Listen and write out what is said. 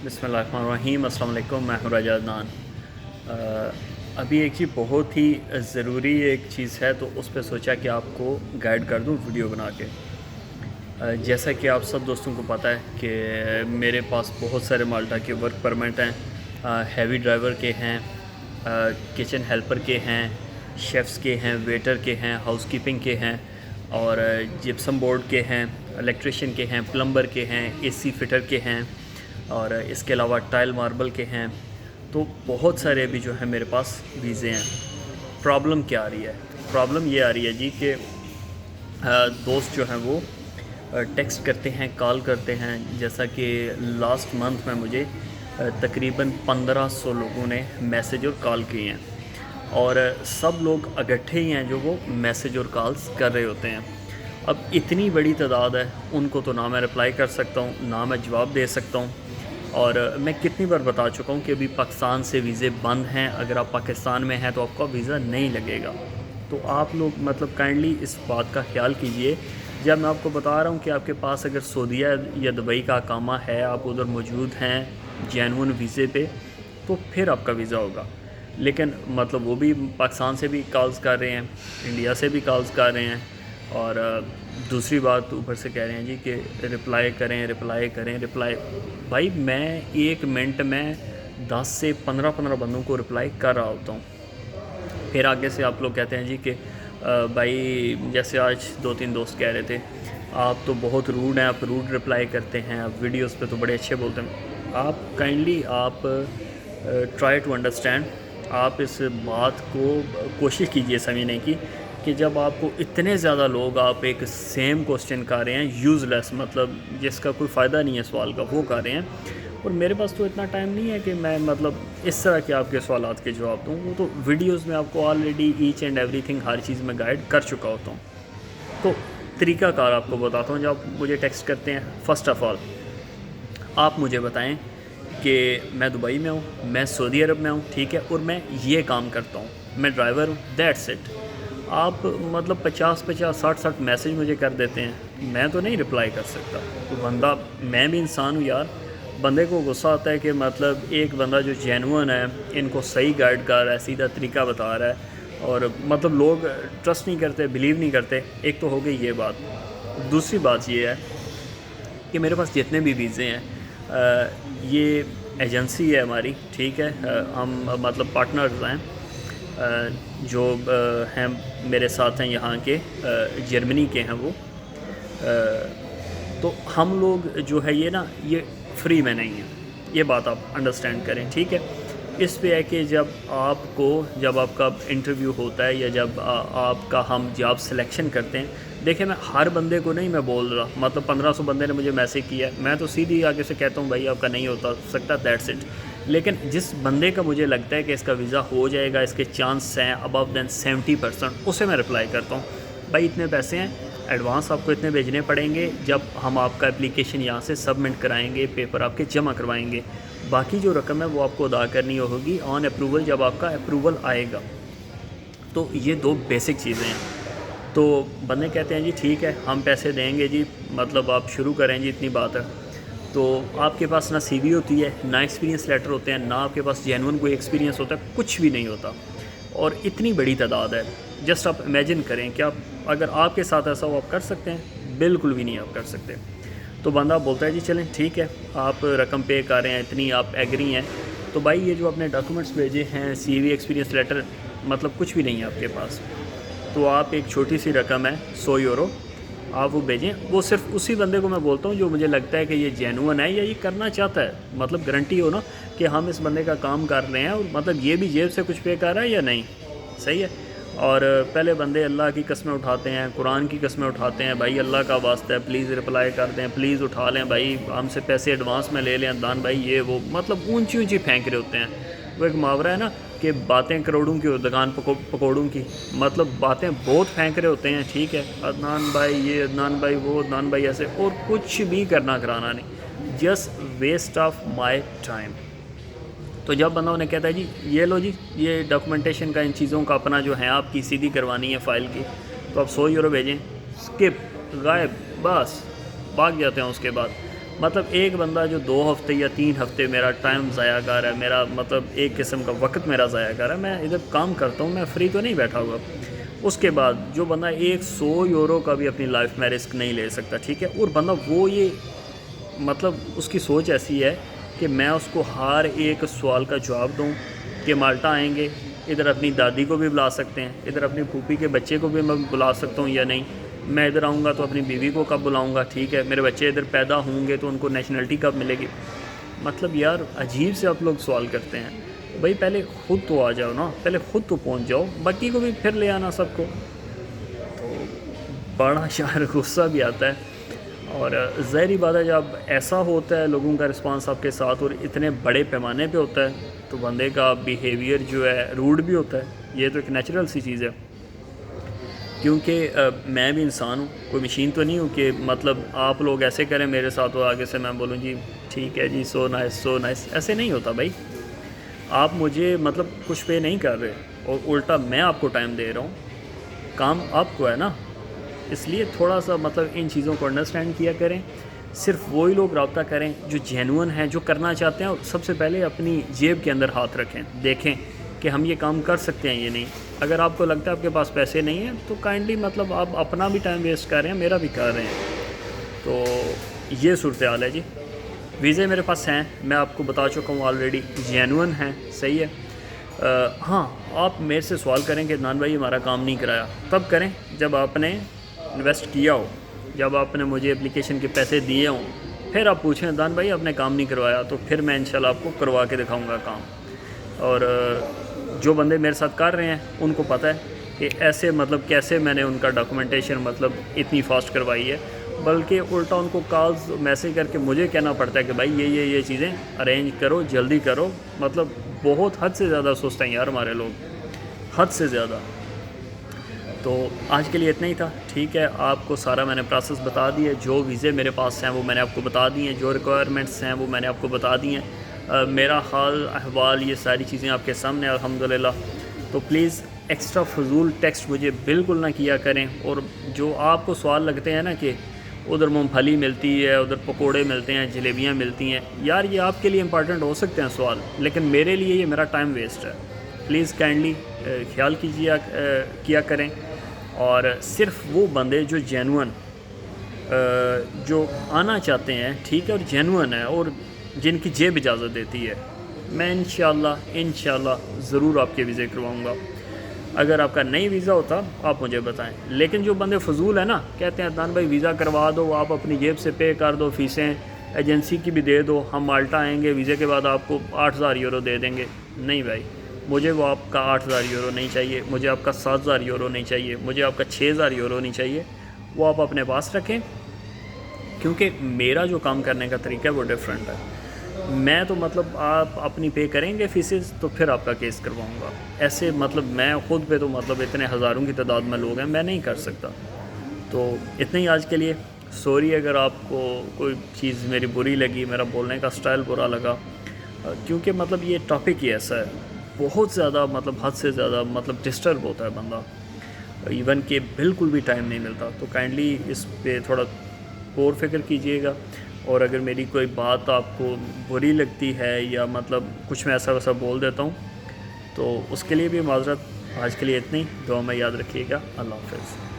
बिस्मिल्लाहिर्रहमानिर्रहीम। अस्सलाम वालेकुम। मैं हूं राजा अदनान। अभी एक चीज़ बहुत ही ज़रूरी एक चीज़ है, तो उस पर सोचा कि आपको गाइड कर दूं वीडियो बना के। जैसा कि आप सब दोस्तों को पता है कि मेरे पास बहुत सारे माल्टा के वर्क परमिट हैं, हैवी ड्राइवर के हैं, किचन हेल्पर के हैं, शेफ़्स के हैं, वेटर के हैं, हाउस कीपिंग के हैं, और जिप्सम बोर्ड के हैं, इलेक्ट्रिशियन के हैं, प्लम्बर के हैं, एसी फिटर के हैं, और इसके अलावा टाइल मार्बल के हैं। तो बहुत सारे अभी जो है मेरे पास वीज़े हैं। प्रॉब्लम क्या आ रही है? प्रॉब्लम ये आ रही है जी कि दोस्त जो हैं वो टेक्स्ट करते हैं, कॉल करते हैं। जैसा कि लास्ट मंथ में मुझे तकरीबन 1500 लोगों ने मैसेज और कॉल किए हैं, और सब लोग इकट्ठे ही हैं जो वो मैसेज और कॉल्स कर रहे होते हैं। अब इतनी बड़ी तादाद है, उनको तो ना मैं रिप्लाई कर सकता हूँ, ना मैं जवाब दे सकता हूँ। और मैं कितनी बार बता चुका हूँ कि अभी पाकिस्तान से वीज़े बंद हैं। अगर आप पाकिस्तान में हैं तो आपका वीज़ा नहीं लगेगा। तो आप लोग मतलब काइंडली इस बात का ख्याल कीजिए। जब मैं आपको बता रहा हूँ कि आपके पास अगर सऊदीया या दुबई का अकामा है, आप उधर मौजूद हैं जेन्युइन वीज़े पे, तो फिर आपका वीज़ा होगा। लेकिन मतलब वो भी पाकिस्तान से भी कॉल्स कर रहे हैं, इंडिया से भी कॉल्स कर रहे हैं, और दूसरी बात ऊपर से कह रहे हैं जी कि रिप्लाई करें। भाई मैं 1 मिनट में 10 से 15 बंदों को रिप्लाई कर रहा होता हूँ। फिर आगे से आप लोग कहते हैं जी कि भाई जैसे आज 2-3 दोस्त कह रहे थे, आप तो बहुत रूड हैं, आप रूड रिप्लाई करते हैं, आप वीडियोस पे तो बड़े अच्छे बोलते हैं। आप काइंडली आप ट्राई टू अंडरस्टैंड। आप इस बात को कोशिश कीजिए समझने की कि जब आपको इतने ज़्यादा लोग आप एक सेम क्वेश्चन कर रहे हैं, यूज़लेस मतलब जिसका कोई फ़ायदा नहीं है सवाल का, वो कर रहे हैं, और मेरे पास तो इतना टाइम नहीं है कि मैं मतलब इस तरह के आपके सवालात के जवाब दूँ। वो तो वीडियोस में आपको ऑलरेडी ईच एंड एवरीथिंग हर चीज़ में गाइड कर चुका होता हूँ। तो तरीक़ाकार आपको बताता हूँ। जब आप मुझे टेक्स्ट करते हैं, फ़र्स्ट ऑफ़ ऑल आप मुझे बताएं कि मैं दुबई में हूँ, मैं सऊदी अरब में हूँ, ठीक है, और मैं ये काम करता हूँ, मैं ड्राइवर हूँ, दैट्स इट। आप मतलब 50-50, 60-60 मैसेज मुझे कर देते हैं, मैं तो नहीं रिप्लाई कर सकता। तो बंदा, मैं भी इंसान हूँ यार, बंदे को गुस्सा आता है कि मतलब एक बंदा जो जेन्युइन है, इनको सही गाइड कर रहा है, सीधा तरीका बता रहा है, और मतलब लोग ट्रस्ट नहीं करते, बिलीव नहीं करते। एक तो हो गई ये बात। दूसरी बात ये है कि मेरे पास जितने भी वीज़े हैं, ये एजेंसी है हमारी, ठीक है, हम मतलब पार्टनर्स हैं जो हैं मेरे साथ हैं यहाँ के, जर्मनी के हैं वो। तो हम लोग जो है ये ना, ये फ्री में नहीं है, ये बात आप अंडरस्टैंड करें, ठीक है। इस पे है कि जब आपका इंटरव्यू होता है या जब आपका हम जॉब सिलेक्शन करते हैं, देखिए मैं हर बंदे को नहीं मैं बोल रहा, मतलब 1500 बंदे ने मुझे मैसेज किया है, मैं तो सीधी आगे से कहता हूँ भाई आपका नहीं होता सकता, दैट्स इट। लेकिन जिस बंदे का मुझे लगता है कि इसका वीज़ा हो जाएगा, इसके चांस हैं अबव देन 70%, उसे मैं रिप्लाई करता हूँ भाई इतने पैसे हैं, एडवांस आपको इतने भेजने पड़ेंगे, जब हम आपका एप्लीकेशन यहाँ से सबमिट कराएंगे, पेपर आपके जमा करवाएंगे, बाकी जो रकम है वो आपको अदा करनी होगी ऑन अप्रूवल, जब आपका अप्रूवल आएगा। तो ये 2 बेसिक चीज़ें हैं। तो बंदे कहते हैं जी ठीक है हम पैसे देंगे जी, मतलब आप शुरू करें जी, इतनी बात है। तो आपके पास ना सीवी होती है, ना एक्सपीरियंस लेटर होते हैं, ना आपके पास जेन्युइन कोई एक्सपीरियंस होता है, कुछ भी नहीं होता, और इतनी बड़ी तादाद है। जस्ट आप इमेजिन करें कि आप अगर आपके साथ ऐसा हो आप कर सकते हैं? बिल्कुल भी नहीं आप कर सकते। तो बंदा बोलता है जी चलें ठीक है, आप रकम पे कर रहे हैं इतनी, आप एग्री हैं, तो भाई ये जो आपने डॉक्यूमेंट्स भेजे हैं, सीवी, एक्सपीरियंस लेटर, मतलब कुछ भी नहीं है आपके पास, तो आप एक छोटी सी रकम है 100 यूरो, आप वो भेजें। वो सिर्फ उसी बंदे को मैं बोलता हूँ जो मुझे लगता है कि ये जेन्युइन है या ये करना चाहता है, मतलब गारंटी हो ना कि हम इस बंदे का काम कर रहे हैं, और मतलब ये भी जेब से कुछ पे कर रहा है या नहीं, सही है। और पहले बंदे अल्लाह की कस्में उठाते हैं, कुरान की कस्में उठाते हैं, भाई अल्लाह का वास्ता है प्लीज़ रिप्लाई कर दें, प्लीज़ उठा लें भाई, हमसे पैसे एडवांस में ले लें अदनान भाई, ये वो मतलब ऊंची ऊंची फेंक रहे होते हैं। वो एक मुहावरा है ना कि बातें करोड़ों की, दुकान पकौड़ों की, मतलब बातें बहुत फेंक रहे होते हैं, ठीक है, अदनान भाई ये, अदनान भाई वो, अदनान भाई ऐसे, और कुछ भी करना कराना नहीं, just waste of my time. तो जब बंदा उन्हें कहता है जी ये लो जी ये डॉक्यूमेंटेशन का, इन चीज़ों का अपना जो है आपकी सीधी करवानी है फ़ाइल की, तो आप 100 यूरो भेजें, स्किप, गायब, बस भाग जाते हैं। उसके बाद مطلب ایک بندہ جو 2 ہفتے یا 3 ہفتے میرا ٹائم ضائع کر رہا ہے، میرا مطلب ایک قسم کا وقت میرا ضائع کر رہا ہے، میں ادھر کام کرتا ہوں، میں فری تو نہیں بیٹھا ہوا، اس کے بعد جو بندہ 100 یورو کا بھی اپنی لائف میں رسک نہیں لے سکتا، ٹھیک ہے، اور بندہ وہ یہ مطلب اس کی سوچ ایسی ہے کہ میں اس کو ہر ایک سوال کا جواب دوں کہ مالٹا آئیں گے، ادھر اپنی دادی کو بھی بلا سکتے ہیں، ادھر اپنی پھوپھی کے بچے کو بھی میں بلا سکتا ہوں یا نہیں، میں ادھر آؤں گا تو اپنی بیوی کو کب بلاؤں گا، ٹھیک ہے، میرے بچے ادھر پیدا ہوں گے تو ان کو نیشنلٹی کب ملے گی. مطلب یار عجیب سے آپ لوگ سوال کرتے ہیں. بھائی پہلے خود تو آ جاؤ نا، پہلے خود تو پہنچ جاؤ، باقی کو بھی پھر لے آنا سب کو. تو بڑا شہر غصہ بھی آتا ہے، اور ظاہری بات ہے جب ایسا ہوتا ہے لوگوں کا رسپانس آپ کے ساتھ اور اتنے بڑے پیمانے پہ ہوتا ہے تو بندے کا بیہیویئر جو ہے روڈ بھی ہوتا ہے. یہ تو ایک نیچرل سی چیز ہے، کیونکہ میں بھی انسان ہوں، کوئی مشین تو نہیں ہوں کہ مطلب آپ لوگ ایسے کریں میرے ساتھ اور آگے سے میں بولوں جی ٹھیک ہے جی سو نائس. ایسے نہیں ہوتا بھائی. آپ مجھے مطلب کچھ پے نہیں کر رہے اور الٹا میں آپ کو ٹائم دے رہا ہوں، کام آپ کو ہے نا، اس لیے تھوڑا سا مطلب ان چیزوں کو انڈرسٹینڈ کیا کریں. صرف وہی لوگ رابطہ کریں جو جینون ہیں، جو کرنا چاہتے ہیں، اور سب سے پہلے اپنی جیب کے اندر ہاتھ رکھیں، دیکھیں کہ ہم یہ کام کر سکتے ہیں یا نہیں. اگر آپ کو لگتا ہے آپ کے پاس پیسے نہیں ہیں تو کائنڈلی مطلب آپ اپنا بھی ٹائم ویسٹ کر رہے ہیں، میرا بھی کر رہے ہیں. تو یہ صورتحال ہے جی. ویزے میرے پاس ہیں، میں آپ کو بتا چکا ہوں آلریڈی، جینون ہیں، صحیح ہے. ہاں آپ میرے سے سوال کریں کہ عدنان بھائی ہمارا کام نہیں کرایا، تب کریں جب آپ نے انویسٹ کیا ہو، جب آپ نے مجھے اپلیکیشن کے پیسے دیے ہوں، پھر آپ پوچھیں عدنان بھائی آپ نے کام نہیں کروایا، تو پھر میں انشاءاللہ آپ کو کروا کے دکھاؤں گا کام. اور جو بندے میرے ساتھ کر رہے ہیں ان کو پتہ ہے کہ ایسے مطلب کیسے میں نے ان کا ڈاکومنٹیشن مطلب اتنی فاسٹ کروائی ہے، بلکہ الٹا ان کو کالز میسیج کر کے مجھے کہنا پڑتا ہے کہ بھائی یہ چیزیں ارینج کرو، جلدی کرو. مطلب بہت حد سے زیادہ سست ہیں یار ہمارے لوگ، حد سے زیادہ. تو آج کے لیے اتنا ہی تھا، ٹھیک ہے. آپ کو سارا میں نے پروسیس بتا دی ہے، جو ویزے میرے پاس ہیں وہ میں نے آپ کو بتا دی ہیں، جو ریکوائرمنٹس ہیں وہ میں نے آپ کو بتا دی ہیں. میرا حال احوال یہ ساری چیزیں آپ کے سامنے الحمدللہ. تو پلیز ایکسٹرا فضول ٹیکسٹ مجھے بالکل نہ کیا کریں. اور جو آپ کو سوال لگتے ہیں نا کہ ادھر مونگ پھلی ملتی ہے، ادھر پکوڑے ملتے ہیں، جلیبیاں ملتی ہیں، یار یہ آپ کے لیے امپارٹنٹ ہو سکتے ہیں سوال، لیکن میرے لیے یہ میرا ٹائم ویسٹ ہے. پلیز کائنڈلی خیال کیا کریں. اور صرف وہ بندے جو جینون جو آنا چاہتے ہیں، ٹھیک ہے، اور جینون ہے اور جن کی جیب اجازت دیتی ہے، میں انشاءاللہ ضرور آپ کے ویزے کرواؤں گا. اگر آپ کا نئی ویزا ہوتا آپ مجھے بتائیں. لیکن جو بندے فضول ہیں نا، کہتے ہیں عدنان بھائی ویزا کروا دو، آپ اپنی جیب سے پے کر دو، فیسیں ایجنسی کی بھی دے دو، ہم مالٹا آئیں گے، ویزے کے بعد آپ کو 8,000 یورو دے دیں گے. نہیں بھائی، مجھے وہ آپ کا 8,000 یورو نہیں چاہیے، مجھے آپ کا 7,000 یورو نہیں چاہیے، مجھے آپ کا 6,000 یورو نہیں چاہیے. وہ آپ اپنے پاس رکھیں، کیونکہ میرا جو کام کرنے کا طریقہ ہے وہ ڈیفرنٹ ہے. میں تو مطلب آپ اپنی پے کریں گے فیسز تو پھر آپ کا کیس کرواؤں گا. ایسے مطلب میں خود پہ تو مطلب اتنے ہزاروں کی تعداد میں لوگ ہیں، میں نہیں کر سکتا. تو اتنا ہی آج کے لیے. سوری اگر آپ کو کوئی چیز میری بری لگی، میرا بولنے کا سٹائل برا لگا، کیونکہ مطلب یہ ٹاپک ہی ایسا ہے، بہت زیادہ مطلب حد سے زیادہ مطلب ڈسٹرب ہوتا ہے بندہ، ایون کہ بالکل بھی ٹائم نہیں ملتا. تو کائنڈلی اس پہ تھوڑا غور فکر کیجیے گا. اور اگر میری کوئی بات آپ کو بری لگتی ہے یا مطلب کچھ میں ایسا ویسا بول دیتا ہوں تو اس کے لیے بھی معذرت. آج کے لیے اتنی، دعا میں یاد رکھیے گا. اللہ حافظ.